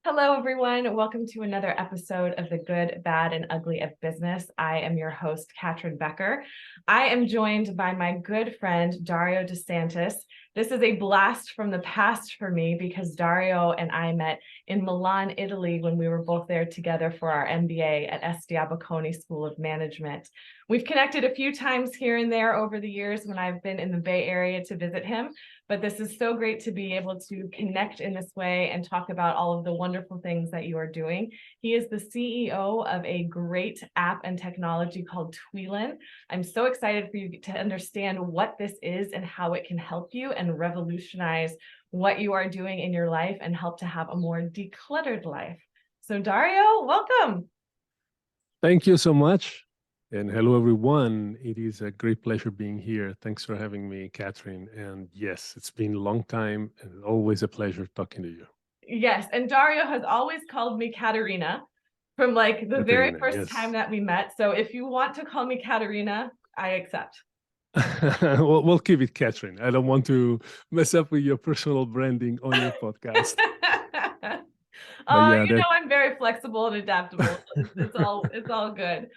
Hello, everyone. Welcome to another episode of The Good, Bad, and Ugly of Business. I am your host, Catryn Becker. I am joined by my good friend, Dario De Santis. This is a blast from the past for me because Dario and I met in Milan, Italy, when we were both there together for our MBA at SD Bocconi School of Management. We've connected a few times here and there over the years when I've been in the Bay Area to visit him. But this is so great to be able to connect in this way and talk about all of the wonderful things that you are doing. He is the CEO of a great app and technology called Tweelin. I'm so excited for you to understand what this is and how it can help you and revolutionize what you are doing in your life and help to have a more decluttered life. So Dario, welcome. Thank you so much. And hello, everyone. It is a great pleasure being here. Thanks for having me, Catryn. And yes, it's been a long time and always a pleasure talking to you. Yes, and Dario has always called me Katerina from like the very first time that we met. So if you want to call me Katerina, I accept. We'll keep it Catryn. I don't want to mess up with your personal branding on your podcast. Oh, yeah, you know I'm very flexible and adaptable. It's all good.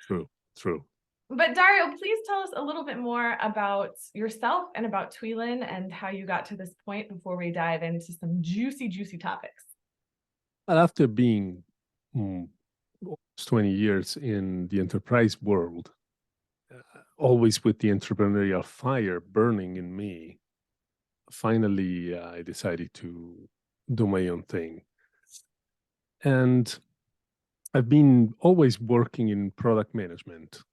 True. But Dario, please tell us a little bit more about yourself and about Tweelin and how you got to this point before we dive into some juicy topics. Well, after being almost 20 years in the enterprise world, always with the entrepreneurial fire burning in me, finally I decided to do my own thing. And I've been always working in product management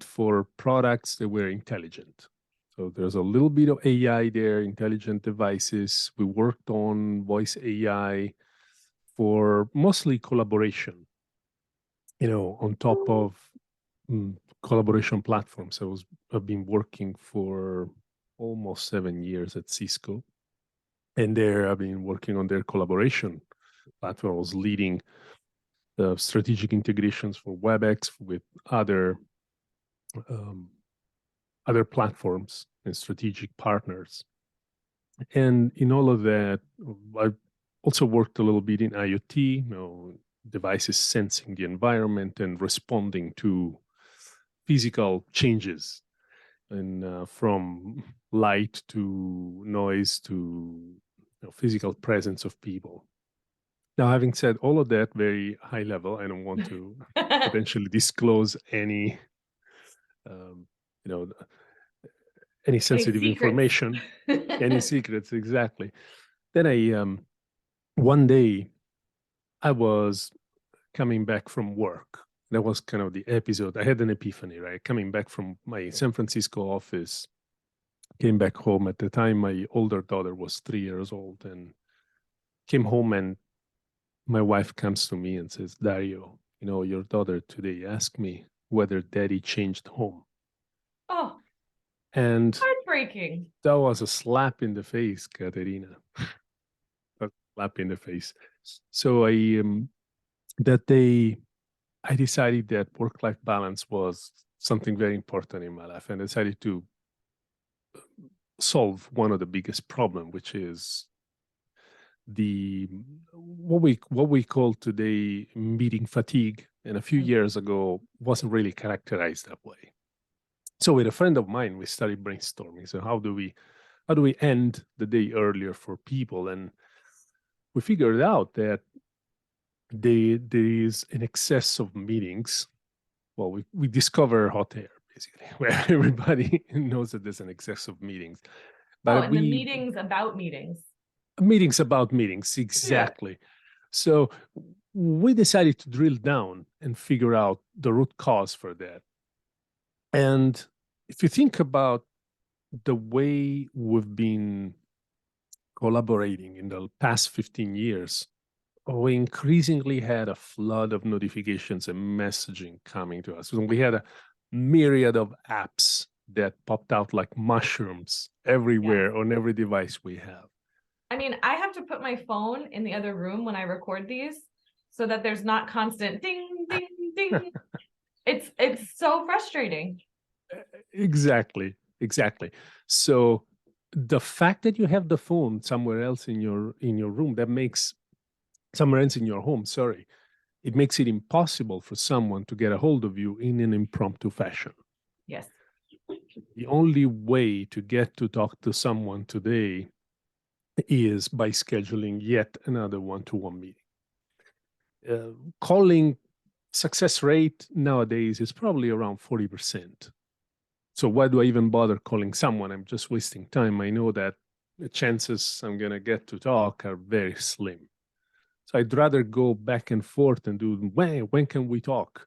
for products that were intelligent. So there's a little bit of AI there, intelligent devices. We worked on voice AI for mostly collaboration, on top of collaboration platforms. I've been working for almost 7 years at Cisco. And there I've been working on their collaboration platform. I was leading the strategic integrations for WebEx with other platforms and strategic partners. And in all of that, I also worked a little bit in IoT, devices sensing the environment and responding to physical changes, and from light to noise to physical presence of people. Now, having said all of that very high level, I don't want to potentially disclose any sensitive information, any secrets, exactly. Then one day I was coming back from work. That was kind of the episode. I had an epiphany, right? Coming back from my San Francisco office, came back home. At the time, my older daughter was 3 years old, and came home, and my wife comes to me and says, Dario, your daughter today asked me whether daddy changed home. Oh, and heartbreaking. That was a slap in the face, Katerina. A slap in the face. So that day, I decided that work-life balance was something very important in my life, and I decided to solve one of the biggest problems, which is what we call today meeting fatigue, and a few years ago wasn't really characterized that way. So with a friend of mine, we started brainstorming. So how do we end the day earlier for people? And we figured out that there is an excess of meetings. Well, we discover hot air, basically, where everybody knows that there's an excess of meetings. But the meetings about meetings. Meetings about meetings, exactly. Yeah. So we decided to drill down and figure out the root cause for that. And if you think about the way we've been collaborating in the past 15 years, we increasingly had a flood of notifications and messaging coming to us. We had a myriad of apps that popped out like mushrooms everywhere on every device we have. I mean, I have to put my phone in the other room when I record these so that there's not constant ding, ding, ding. It's so frustrating. Exactly. So the fact that you have the phone somewhere else in your room, that makes some rents in your home, sorry, it makes it impossible for someone to get a hold of you in an impromptu fashion. Yes. The only way to get to talk to someone today is by scheduling yet another one-to-one meeting. Calling success rate nowadays is probably around 40%. So why do I even bother calling someone? I'm just wasting time. I know that the chances I'm going to get to talk are very slim. So I'd rather go back and forth and do, when can we talk?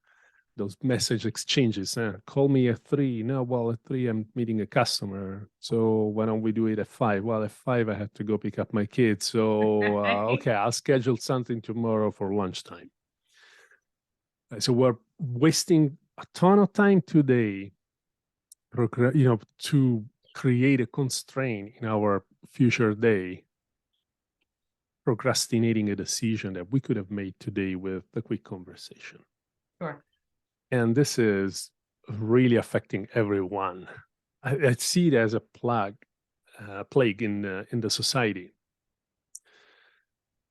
Those message exchanges. Call me at 3. No, well, at 3, I'm meeting a customer. So why don't we do it at 5? Well, at 5, I have to go pick up my kids. So, okay, I'll schedule something tomorrow for lunchtime. So we're wasting a ton of time today, to create a constraint in our future day, procrastinating a decision that we could have made today with a quick conversation. Sure. And this is really affecting everyone. I see it as a plague in the society.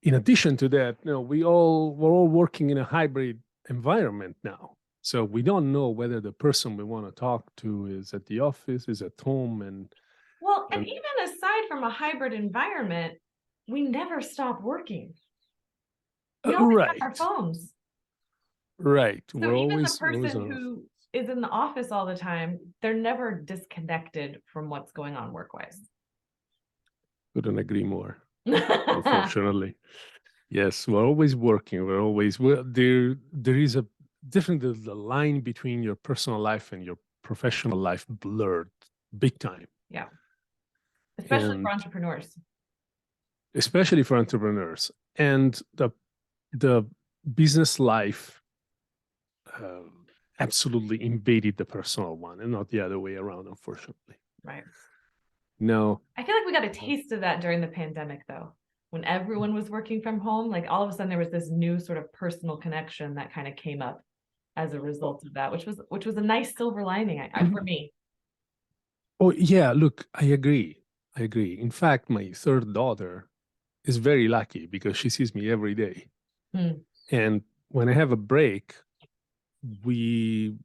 In addition to that, we're all working in a hybrid environment now. So we don't know whether the person we want to talk to is at the office, is at home, and even aside from a hybrid environment, we never stop working. We always have our phones. Right. So even the person who is in the office all the time, they're never disconnected from what's going on work-wise. Couldn't agree more. Unfortunately. Yes, we're always working. There is a different, the line between your personal life and your professional life blurred big time. Yeah. Especially for entrepreneurs. Especially for entrepreneurs. And the business life absolutely invaded the personal one and not the other way around, unfortunately. Right. No. I feel like we got a taste of that during the pandemic, though. When everyone was working from home, like all of a sudden there was this new sort of personal connection that kind of came up as a result of that, which was a nice silver lining for me. Oh yeah, look, I agree. In fact, my third daughter is very lucky because she sees me every day. And when I have a break, we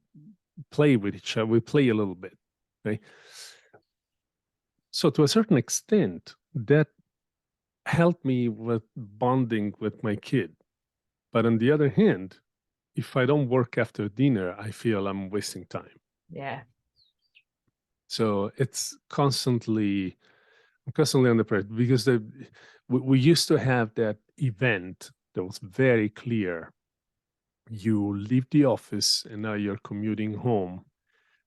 play with each other. We play a little bit, right? So to a certain extent, that helped me with bonding with my kid. But on the other hand, if I don't work after dinner, I feel I'm wasting time. Yeah. So it's constantly under pressure because we used to have that event that was very clear. You leave the office and now you're commuting home.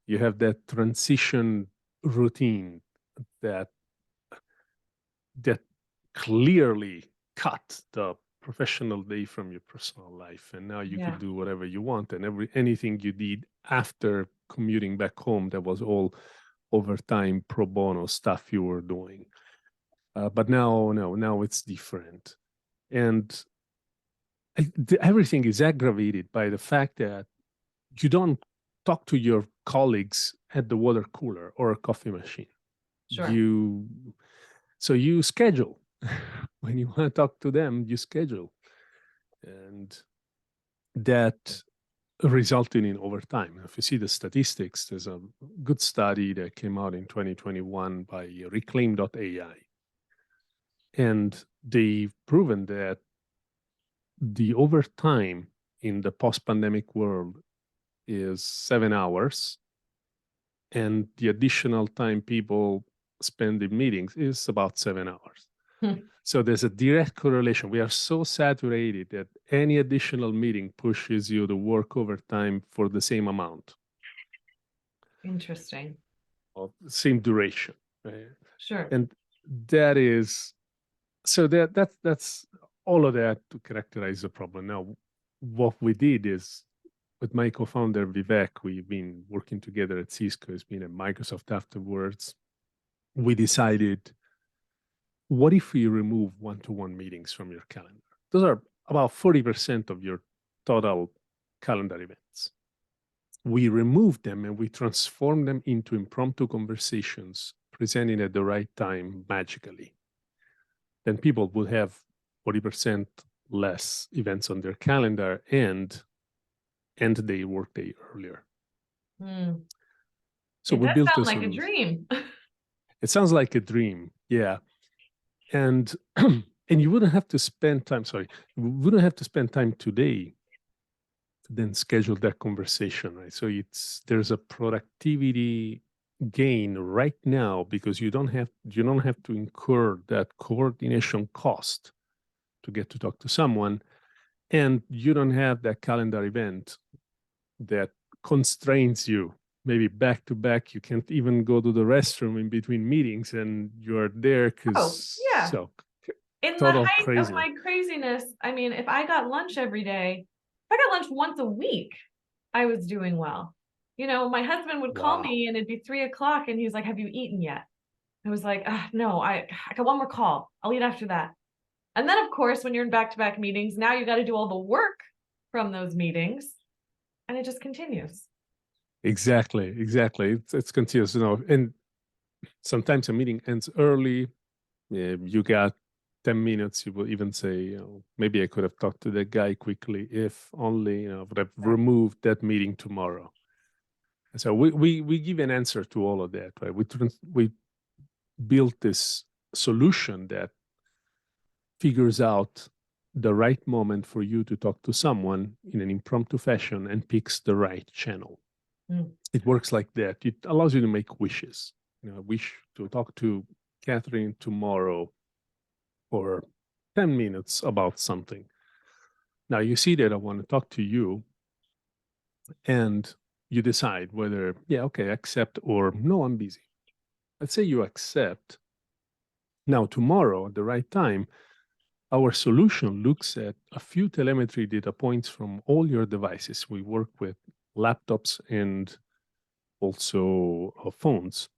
You have that transition routine that clearly cut the professional day from your personal life, and now you could do whatever you want, and anything you did after commuting back home, that was all overtime pro bono stuff you were doing. But now it's different, and everything is aggravated by the fact that you don't talk to your colleagues at the water cooler or a coffee machine. Sure. So you schedule. When you want to talk to them, you schedule. And that resulted in overtime. If you see the statistics, there's a good study that came out in 2021 by Reclaim.ai. And they've proven that the overtime in the post-pandemic world is 7 hours. And the additional time people spend in meetings is about 7 hours. So there's a direct correlation. We are so saturated that any additional meeting pushes you to work overtime for the same amount. Interesting. Of the same duration. Right? Sure. And that is, so that's all of that to characterize the problem. Now, what we did is, with my co-founder Vivek, we've been working together at Cisco. It's been at Microsoft afterwards. We decided, what if we remove one-to-one meetings from your calendar? Those are about 40% of your total calendar events. We remove them and we transform them into impromptu conversations presenting at the right time magically. Then people will have 40% less events on their calendar and end their workday earlier. So It we does built sound a like a solution. dream. It sounds like a dream, yeah. And and you wouldn't have to spend time. Sorry, you wouldn't have to spend time today to then schedule that conversation, right? So there's a productivity gain right now because you don't have to incur that coordination cost to get to talk to someone, and you don't have that calendar event that constrains you. Maybe back to back, you can't even go to the restroom in between meetings, and you're there because Yeah. so In the total height crazy. of my craziness, I mean, if I got lunch every day, if I got lunch once a week, I was doing well. My husband would call me and it'd be 3:00 and he's like, "Have you eaten yet?" I was like, "No, I got one more call. I'll eat after that." And then, of course, when you're in back-to-back meetings, now you got to do all the work from those meetings, and it just continues. Exactly. It's continuous, and sometimes a meeting ends early. You got 10 minutes. You will even say, maybe I could have talked to that guy quickly if only, would have removed that meeting tomorrow. And so we give an answer to all of that, right? We built this solution that figures out the right moment for you to talk to someone in an impromptu fashion and picks the right channel. It works like that. It allows you to make wishes. Wish to talk to Catryn tomorrow for 10 minutes about something. Now you see that I want to talk to you, and you decide whether, okay, accept, or no, I'm busy. Let's say you accept. Now tomorrow at the right time, our solution looks at a few telemetry data points from all your devices. We work with laptops and also phones.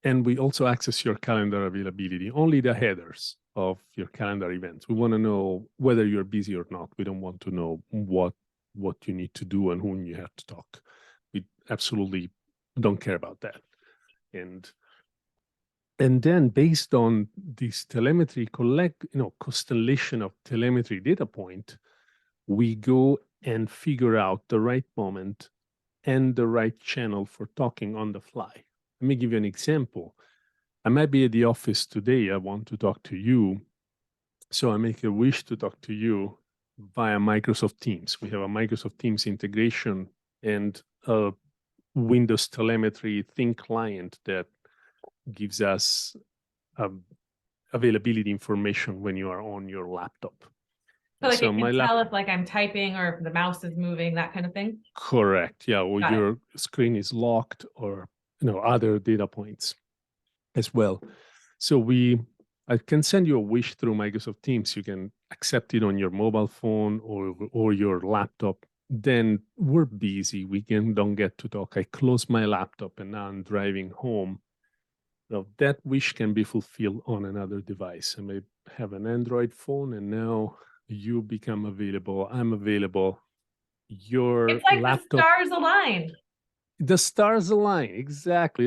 And we also access your calendar availability, only the headers of your calendar events. We want to know whether you're busy or not. We don't want to know what you need to do and whom you have to talk. We absolutely don't care about that. And then based on this telemetry constellation of telemetry data point, we go and figure out the right moment and the right channel for talking on the fly. Let me give you an example. I might be at the office today. I want to talk to you. So I make a wish to talk to you via Microsoft Teams. We have a Microsoft Teams integration and a Windows telemetry thin client that gives us availability information when you are on your laptop. So like it can tell if I'm typing or if the mouse is moving, that kind of thing? Correct. Yeah. Or your screen is locked, or other data points as well. So I can send you a wish through Microsoft Teams. You can accept it on your mobile phone or your laptop. Then we're busy. We don't get to talk. I close my laptop and now I'm driving home. Now that wish can be fulfilled on another device. I may have an Android phone, and now you become available. I'm available. Your it's like laptop, the stars align. The stars align, exactly.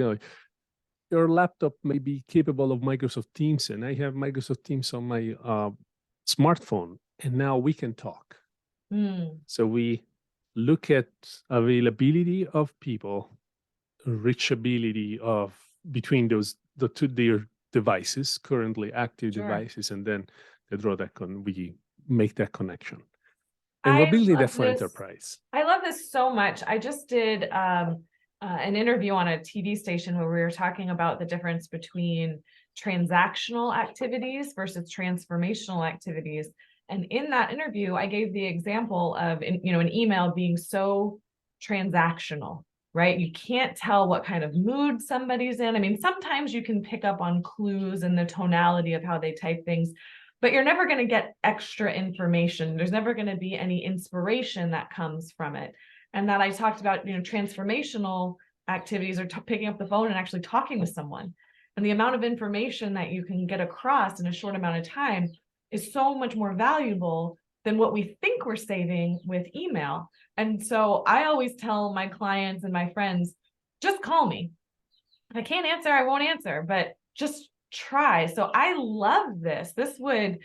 Your laptop may be capable of Microsoft Teams, and I have Microsoft Teams on my smartphone, and now we can talk. So we look at availability of people, reachability of between the two their devices, currently active devices, and then we make that connection. And we're building that for enterprise. I love this so much. I just did an interview on a TV station where we were talking about the difference between transactional activities versus transformational activities. And in that interview, I gave the example of, an email being so transactional, right? You can't tell what kind of mood somebody's in. I mean, sometimes you can pick up on clues and the tonality of how they type things, but you're never going to get extra information. There's never going to be any inspiration that comes from it. And that I talked about, transformational activities are picking up the phone and actually talking with someone. And the amount of information that you can get across in a short amount of time is so much more valuable than what we think we're saving with email. And so I always tell my clients and my friends, just call me. If I can't answer, I won't answer, but just try. So I love this. This would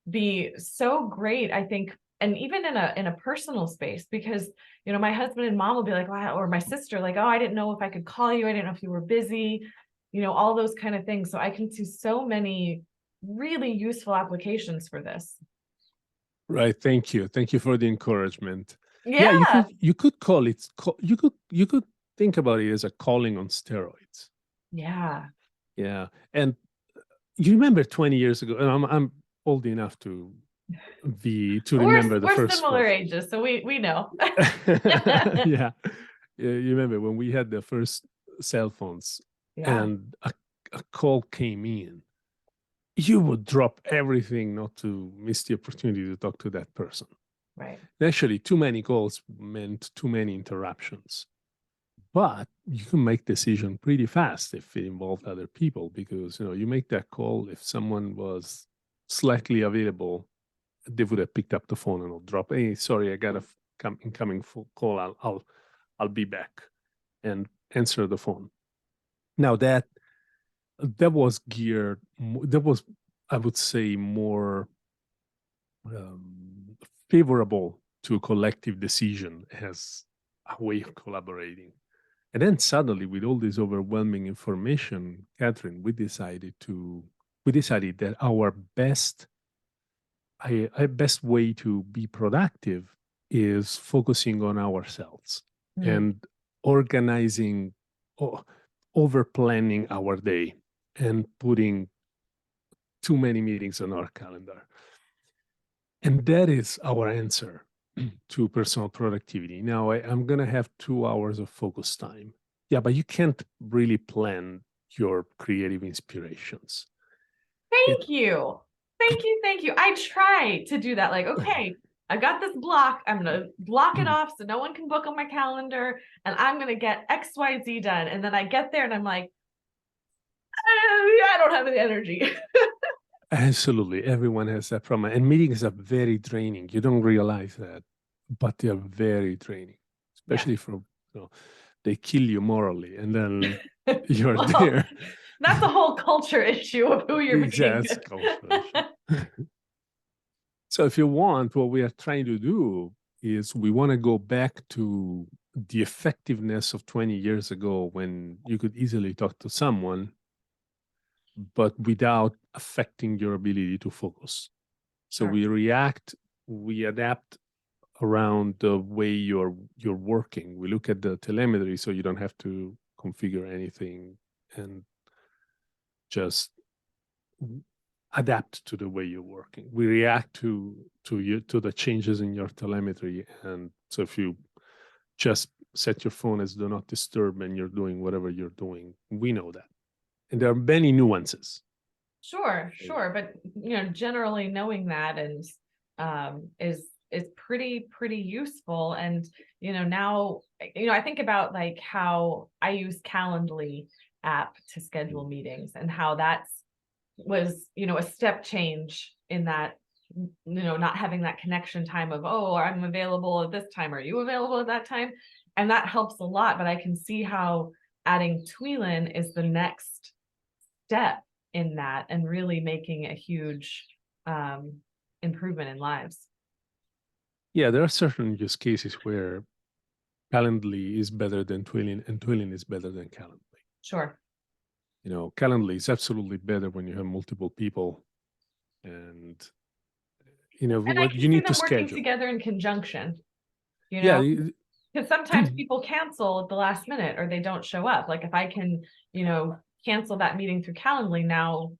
be so great, I think, and even in a personal space, because my husband and mom will be like, wow, or my sister, like, oh, I didn't know if I could call you, I didn't know if you were busy, all those kind of things. So I can see so many really useful applications for this. Right. Thank you. Thank you for the encouragement. Yeah, Yeah. you could call it, you could think about it as a calling on steroids. Yeah. Yeah. And you remember 20 years ago, and I'm old enough to remember the We're first similar phone. ages, so we know. Yeah. You remember when we had the first cell phones, Yeah. and a call came in, you would drop everything not to miss the opportunity to talk to that person. Right. Actually, too many calls meant too many interruptions. But you can make decision pretty fast if it involved other people, because you make that call. If someone was slightly available, they would have picked up the phone and will drop, hey, sorry, I got a incoming call. I'll be back, and answer the phone. Now that was geared, that was, I would say, more favorable to a collective decision as a way of collaborating. And then suddenly, with all this overwhelming information, Catryn, we decided that our best way to be productive is focusing on ourselves and organizing, over planning our day and putting too many meetings on our calendar. And that is our answer to personal productivity. Now, I'm going to have 2 hours of focus time. Yeah, but you can't really plan your creative inspirations. Thank you. Thank you. I try to do that. Like, okay, I got this block. I'm going to block it off so no one can book on my calendar, and I'm going to get XYZ done. And then I get there and I'm like, I don't have any energy. Absolutely. Everyone has that problem. And meetings are very draining. You don't realize that, but they're very draining, especially for, they kill you morally, and then you're there. That's a whole culture issue of who you're meeting. So if you want, what we are trying to do is we want to go back to the effectiveness of 20 years ago, when you could easily talk to someone, but without affecting your ability to focus. So we adapt around the way you're working. We look at the telemetry, so you don't have to configure anything, and just adapt to the way you're working. We react to the changes in your telemetry. And so if you just set your phone as do not disturb and you're doing whatever you're doing, we know that. And there are many nuances. Sure. But generally knowing that and is pretty useful. And now I think about like how I use Calendly app to schedule meetings, and how was a step change in that, not having that connection time of, oh, I'm available at this time, are you available at that time? And that helps a lot. But I can see how adding Tweelin is the next step in that, and really making a huge improvement in lives. Yeah, there are certain use cases where Calendly is better than Tweelin, and Tweelin is better than Calendly. Sure. Calendly is absolutely better when you have multiple people, and what you need to schedule. Working together in conjunction. Yeah, because sometimes people cancel at the last minute, or they don't show up. Like if I can, cancel that meeting through Calendly, now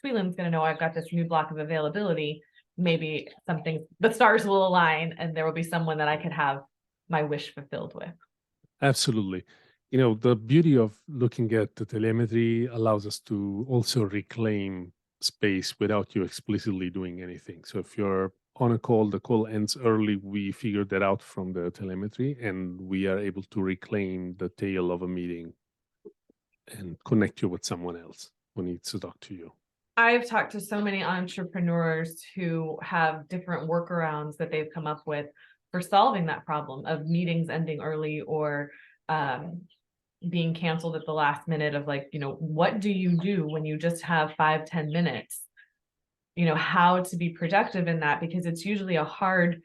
Tweelin's going to know I've got this new block of availability. Maybe the stars will align, and there will be someone that I could have my wish fulfilled with. Absolutely. The beauty of looking at the telemetry allows us to also reclaim space without you explicitly doing anything. So if you're on a call, the call ends early, we figured that out from the telemetry, and we are able to reclaim the tail of a meeting and connect you with someone else who needs to talk to you. I've talked to so many entrepreneurs who have different workarounds that they've come up with for solving that problem of meetings ending early, or being canceled at the last minute, of like, what do you do when you just have 5-10 minutes? how to be productive in that, because it's usually a hard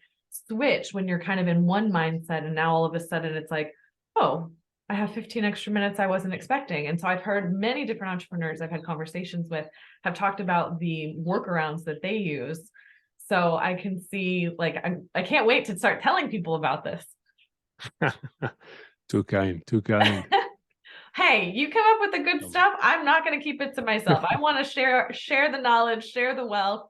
switch when you're kind of in one mindset and now all of a sudden it's like, oh, I have 15 extra minutes I wasn't expecting. And so I've heard many different entrepreneurs I've had conversations with have talked about the workarounds that they use. So I can see, like, I can't wait to start telling people about this. Too kind, too kind. Hey, you come up with the good stuff. I'm not going to keep it to myself. I want to share the knowledge, share the wealth.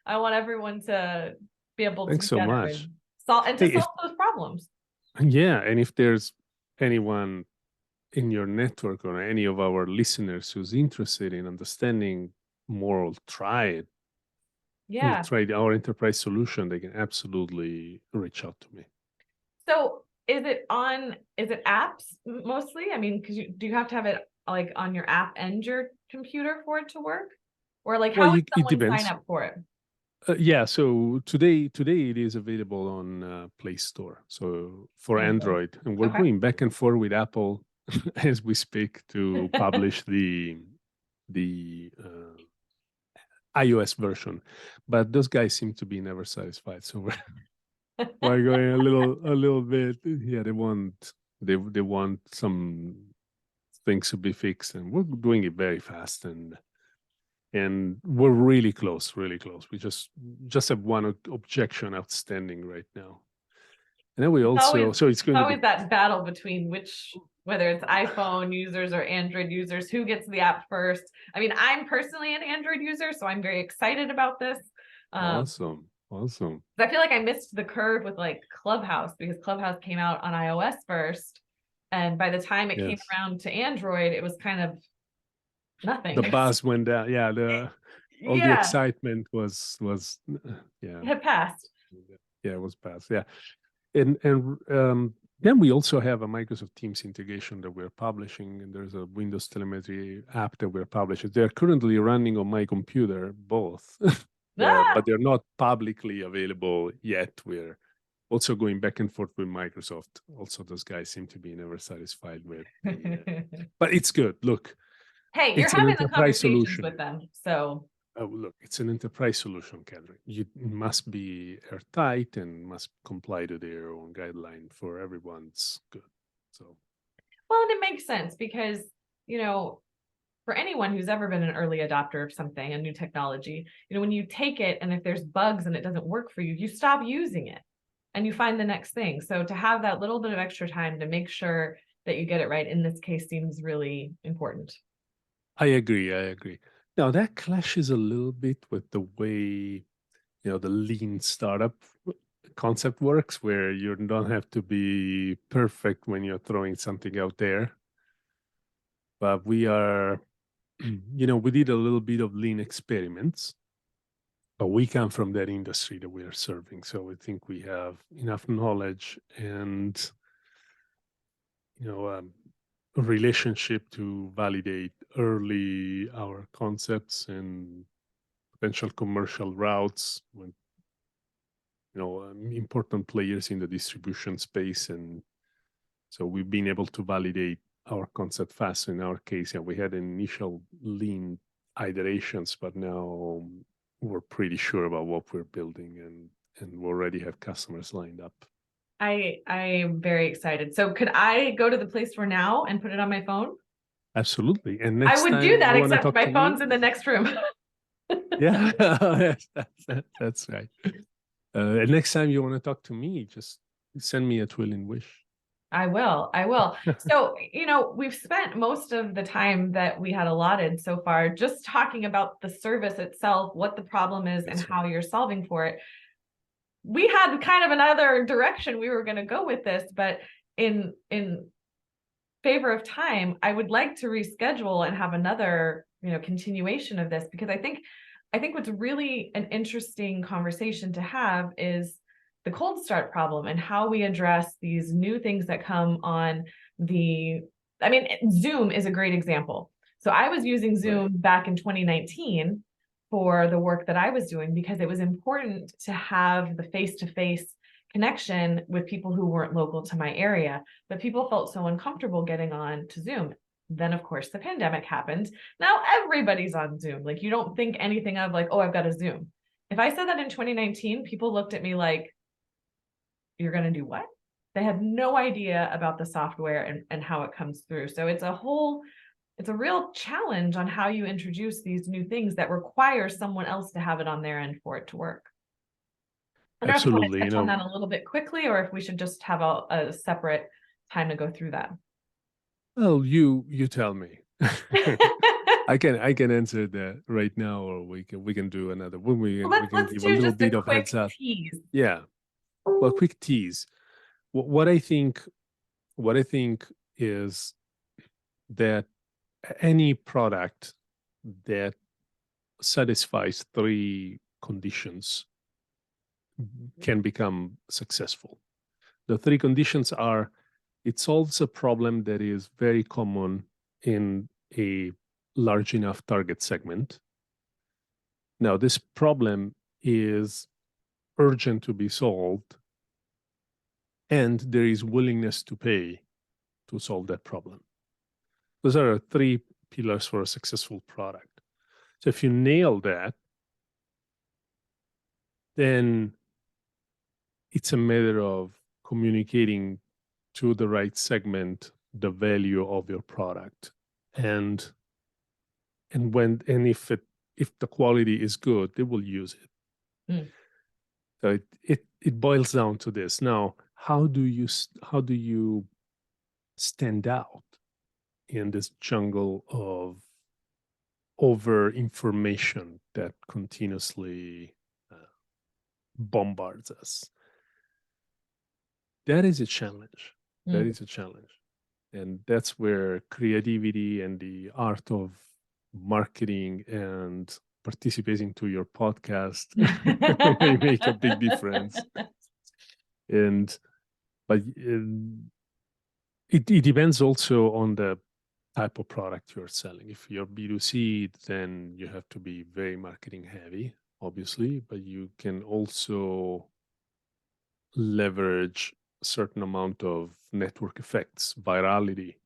I want everyone to be able to Thanks so much. solve those problems. Yeah, and if there's anyone in your network or any of our listeners who's interested in understanding more, try it. Yeah. Try our enterprise solution, they can absolutely reach out to me. So is it apps mostly? I mean, do you have to have it like on your app and your computer for it to work? Or like how would someone sign up for it? Yeah, so today it is available on Play Store. So for Android, and we're going back and forth with Apple as we speak to publish the iOS version, but those guys seem to be never satisfied. So we're going a little bit. Yeah, they want some things to be fixed, and we're doing it very fast, and we're really close. We just have one objection outstanding right now. And then we also, so it's going to be that battle between whether it's iPhone users or Android users, who gets the app first. I mean, I'm personally an Android user, so I'm very excited about this. Awesome. I feel like I missed the curve with like Clubhouse, because Clubhouse came out on iOS first. And by the time it came around to Android, it was kind of nothing. The buzz went down. Yeah. All the excitement was it had passed. Yeah, it was passed. Yeah. And then we also have a Microsoft Teams integration that we're publishing, and there's a Windows telemetry app that we're publishing. They're currently running on my computer, both, but they're not publicly available yet. We're also going back and forth with Microsoft. Also, those guys seem to be never satisfied with. But it's good. Look. Hey, you're having the conversations with them, so. Oh, look, it's an enterprise solution, Catryn. You must be airtight and must comply to their own guideline for everyone's good. So, well, and it makes sense because, for anyone who's ever been an early adopter of something, a new technology, when you take it and if there's bugs and it doesn't work for you, you stop using it and you find the next thing. So to have that little bit of extra time to make sure that you get it right in this case seems really important. I agree. Now, that clashes a little bit with the way, the lean startup concept works, where you don't have to be perfect when you're throwing something out there. But we are, we did a little bit of lean experiments, but we come from that industry that we are serving. So I think we have enough knowledge and, a relationship to validate early our concepts and potential commercial routes when important players in the distribution space, and so we've been able to validate our concept fast. In our case, we had initial lean iterations, but now we're pretty sure about what we're building, and we already have customers lined up. I am very excited. So could I go to the Play Store now and put it on my phone? Absolutely. And I would do that, except my phone's in the next room. Yeah, that's right. And next time you want to talk to me, just send me a Tweelin wish. I will. So, we've spent most of the time that we had allotted so far just talking about the service itself, what the problem is, and how you're solving for it. We had kind of another direction we were going to go with this, but in favor of time, I would like to reschedule and have another, continuation of this, because I think what's really an interesting conversation to have is the cold start problem and how we address these new things that come on Zoom is a great example. So I was using Zoom back in 2019 for the work that I was doing because it was important to have the face-to-face connection with people who weren't local to my area, but people felt so uncomfortable getting on to Zoom. Then, of course, the pandemic happened. Now everybody's on Zoom. Like, you don't think anything of like, oh, I've got a Zoom. If I said that in 2019, people looked at me like, you're going to do what? They had no idea about the software and how it comes through. So it's a real challenge on how you introduce these new things that require someone else to have it on their end for it to work. I don't know if you want Absolutely. to touch on that a little bit quickly, or if we should just have a separate time to go through that. Well, you tell me. I can answer that right now, or we can do another when we can Let's give a do little just bit a of quick heads up. tease. Yeah. Well, quick tease. What I think is that any product that satisfies three conditions can become successful. The three conditions are: it solves a problem that is very common in a large enough target segment. Now, this problem is urgent to be solved, and there is willingness to pay to solve that problem. Those are three pillars for a successful product. So if you nail that, then it's a matter of communicating to the right segment the value of your product, and if the quality is good, they will use it. Mm. So it boils down to this. Now, how do you stand out in this jungle of over information that continuously bombards us? That is a challenge. That is a challenge. And that's where creativity and the art of marketing and participating to your podcast may make a big difference. But it depends also on the type of product you're selling. If you're B2C, then you have to be very marketing heavy, obviously, but you can also leverage a certain amount of network effects, virality,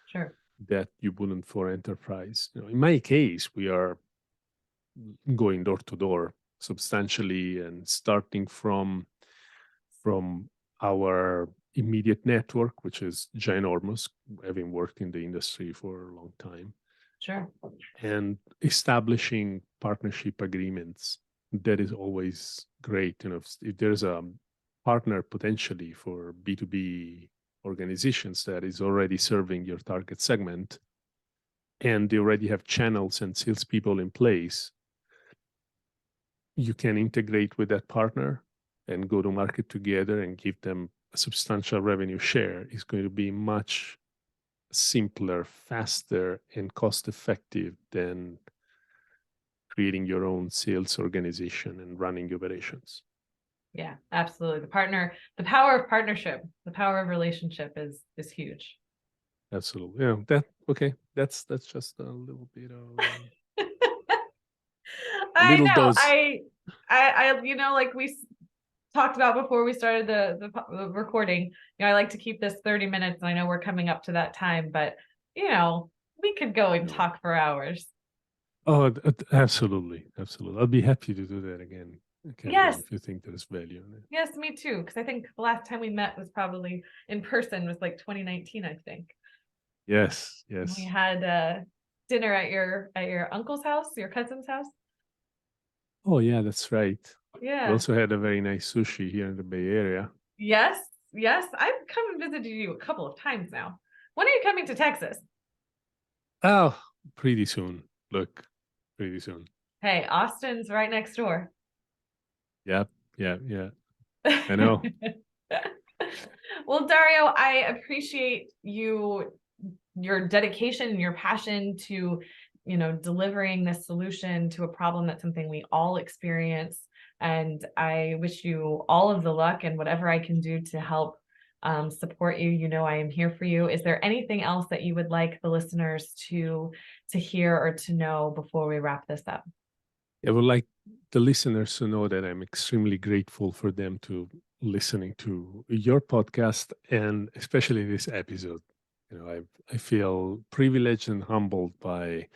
Sure, that you wouldn't for enterprise. In my case, we are going door to door substantially and starting from our immediate network, which is ginormous, having worked in the industry for a long time, sure, and establishing partnership agreements. That is always great. If there's a partner potentially for B2B organizations that is already serving your target segment, and they already have channels and salespeople in place, you can integrate with that partner and go to market together and give them a substantial revenue share. Is going to be much simpler, faster, and cost-effective than creating your own sales organization and running operations. Yeah, absolutely. The power of partnership, the power of relationship is huge. Absolutely. Yeah. That's just a little bit of I little know. dose. I like we talked about before we started the recording, I like to keep this 30 minutes, and I know we're coming up to that time, but we could go and talk for hours. Oh, absolutely. I'll be happy to do that again. Yes. If you think there's value in it. Yes, me too. Because I think the last time we met was probably in person, was like 2019, I think. Yes. We had dinner at your uncle's house, your cousin's house. Oh yeah, that's right. Yeah. We also had a very nice sushi here in the Bay Area. Yes. I've come and visited you a couple of times now. When are you coming to Texas? Oh, pretty soon. Look, pretty soon. Hey, Austin's right next door. Yep. Yeah. I know. Well, Dario, I appreciate your dedication and your passion to, delivering this solution to a problem that's something we all experience. And I wish you all of the luck, and whatever I can do to help support you, I am here for you. Is there anything else that you would like the listeners to hear or to know before we wrap this up? I would like the listeners to know that I'm extremely grateful for them to listening to your podcast, and especially this episode. I feel privileged and humbled by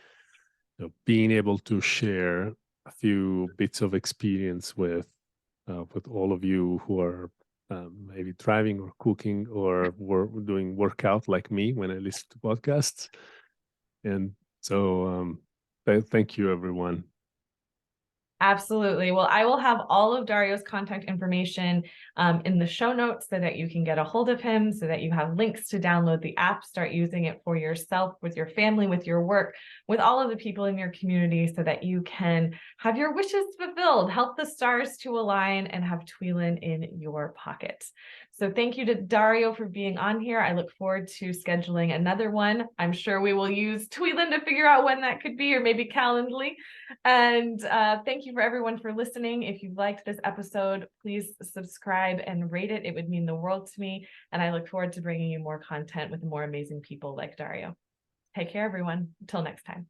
being able to share a few bits of experience with all of you who are maybe driving or cooking or doing workout like me when I listen to podcasts. And so thank you, everyone. Absolutely. Well, I will have all of Dario's contact information in the show notes so that you can get a hold of him, so that you have links to download the app, start using it for yourself, with your family, with your work, with all of the people in your community, so that you can have your wishes fulfilled, help the stars to align, and have Tweelin in your pocket. So thank you to Dario for being on here. I look forward to scheduling another one. I'm sure we will use Tweelin to figure out when that could be, or maybe Calendly. And thank you for everyone for listening. If you've liked this episode, please subscribe and rate it. It would mean the world to me. And I look forward to bringing you more content with more amazing people like Dario. Take care, everyone. Until next time.